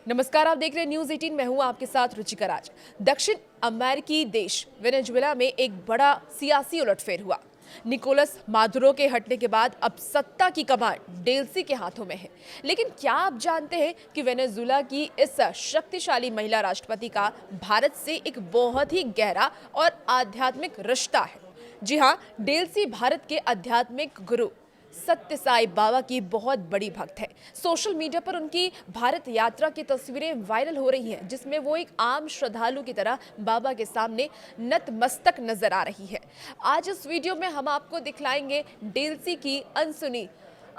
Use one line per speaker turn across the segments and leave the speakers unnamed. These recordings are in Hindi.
नमस्कार, आप देख रहे हैं न्यूज 18। मैं हूं आपके साथ रुचिका राज। दक्षिण अमेरिकी देश वेनेजुएला में एक बड़ा सियासी उलटफेर हुआ। निकोलस मादुरो के हटने के बाद अब सत्ता की कमान डेल्सी के हाथों में है। लेकिन क्या आप जानते हैं कि वेनेजुएला की इस शक्तिशाली महिला राष्ट्रपति का भारत से एक बहुत ही गहरा और आध्यात्मिक रिश्ता है। जी हाँ, डेल्सी भारत के आध्यात्मिक गुरु सत्य साई बाबा की बहुत बड़ी भक्त है। सोशल मीडिया पर उनकी भारत यात्रा की तस्वीरें वायरल हो रही हैं, जिसमें वो एक आम श्रद्धालु की तरह बाबा के सामने नतमस्तक नजर आ रही है। आज इस वीडियो में हम आपको दिखलाएंगे डेल्सी की अनसुनी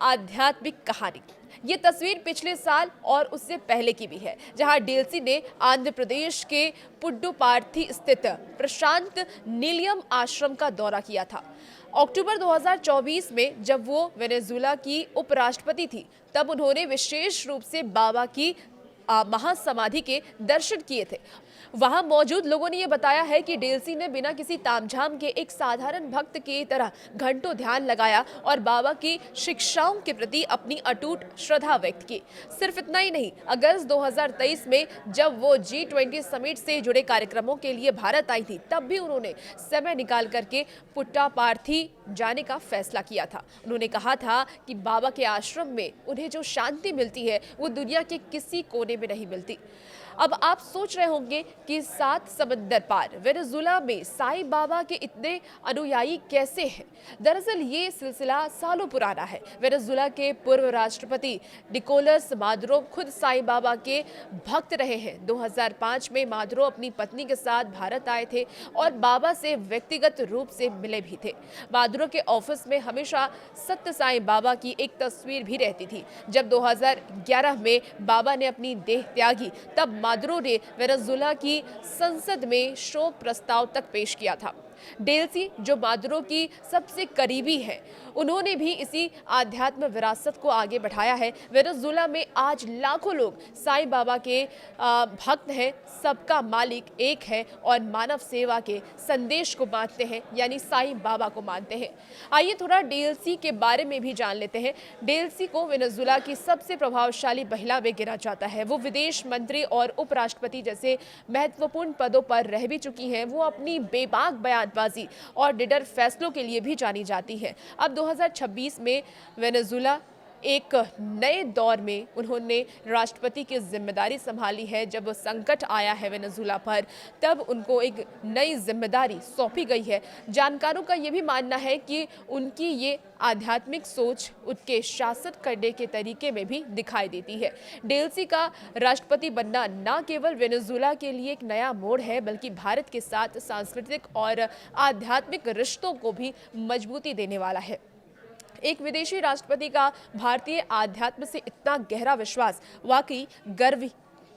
आध्यात्मिक कहानी। ये तस्वीर पिछले साल और उससे पहले की भी है, जहां डेल्सी ने आंध्र प्रदेश के पुड्डुपार्थी स्थित प्रशांत नीलियम आश्रम का दौरा किया था। अक्टूबर 2024 में जब वो वेनेजुएला की उपराष्ट्रपति थी, तब उन्होंने विशेष रूप से बाबा की महासमाधि के दर्शन किए थे। वहां मौजूद लोगों ने यह बताया है कि डेल्सी ने बिना किसी तामझाम के एक साधारण भक्त की तरह घंटों ध्यान लगाया और बाबा की शिक्षाओं के प्रति अपनी अटूट श्रद्धा व्यक्त की। सिर्फ इतना ही नहीं, अगस्त 2023 में जब वो G20 समिट से जुड़े कार्यक्रमों के लिए भारत आई थी, तब भी उन्होंने समय निकाल करके पुट्टापार्थी जाने का फैसला किया था। उन्होंने कहा था कि बाबा के आश्रम में उन्हें जो शांति मिलती है वो दुनिया के किसी कोने में नहीं मिलती। अब आप सोच रहे होंगे कि 7 समंदर पार वेनेजुएला में साईं बाबा के इतने अनुयायी कैसे हैं? दरअसल ये सिलसिला सालों पुराना है। वेनेजुएला के पूर्व राष्ट्रपति निकोलस मादुरो खुद साईं बाबा के भक्त रहे हैं। 2005 में मादुरो अपनी पत्नी के साथ भारत आए थे और बाबा से व्यक्तिगत रूप से मिले भी थे। मादुरो के ऑफिस में हमेशा सत्य साईं बाबा की एक तस्वीर भी रहती थी। जब 2011 में बाबा ने अपनी देह त्यागी, तब मादुरो ने वेनेजुएला की संसद में शोक प्रस्ताव तक पेश किया था। डेल्सी, जो मादुरो की सबसे करीबी है, उन्होंने भी इसी आध्यात्म विरासत को आगे बढ़ाया है। वेनेजुएला में आज लाखों लोग साईं बाबा के भक्त हैं। सबका मालिक एक है और मानव सेवा के संदेश को मानते हैं, यानी साईं बाबा को मानते हैं। आइए थोड़ा डेल्सी के बारे में भी जान लेते हैं। डेल्सी को वेनेजुएला की सबसे प्रभावशाली महिला में गिना जाता है। वो विदेश मंत्री और उपराष्ट्रपति जैसे महत्वपूर्ण पदों पर रह भी चुकी हैं। वो अपनी बेबाक बयानबाजी और निडर फैसलों के लिए भी जानी जाती है। अब 2026 में वेनेजुएला एक नए दौर में उन्होंने राष्ट्रपति की जिम्मेदारी संभाली है। जब संकट आया है वेनेजुएला पर, तब उनको एक नई जिम्मेदारी सौंपी गई है। जानकारों का ये भी मानना है कि उनकी ये आध्यात्मिक सोच उनके शासन करने के तरीके में भी दिखाई देती है। डेल्सी का राष्ट्रपति बनना न केवल वेनेजुएला के लिए एक नया मोड़ है, बल्कि भारत के साथ सांस्कृतिक और आध्यात्मिक रिश्तों को भी मजबूती देने वाला है। एक विदेशी राष्ट्रपति का भारतीय आध्यात्म से इतना गहरा विश्वास वाकई गर्व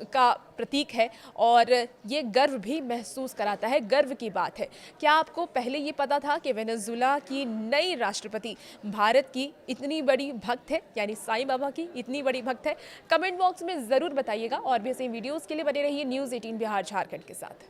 का प्रतीक है और ये गर्व भी महसूस कराता है। गर्व की बात है। क्या आपको पहले ये पता था कि वेनेजुएला की नई राष्ट्रपति भारत की इतनी बड़ी भक्त है, यानी साईं बाबा की इतनी बड़ी भक्त है? कमेंट बॉक्स में ज़रूर बताइएगा और भी ऐसे वीडियोज़ के लिए बने रहिए न्यूज़ 18 बिहार झारखंड के साथ।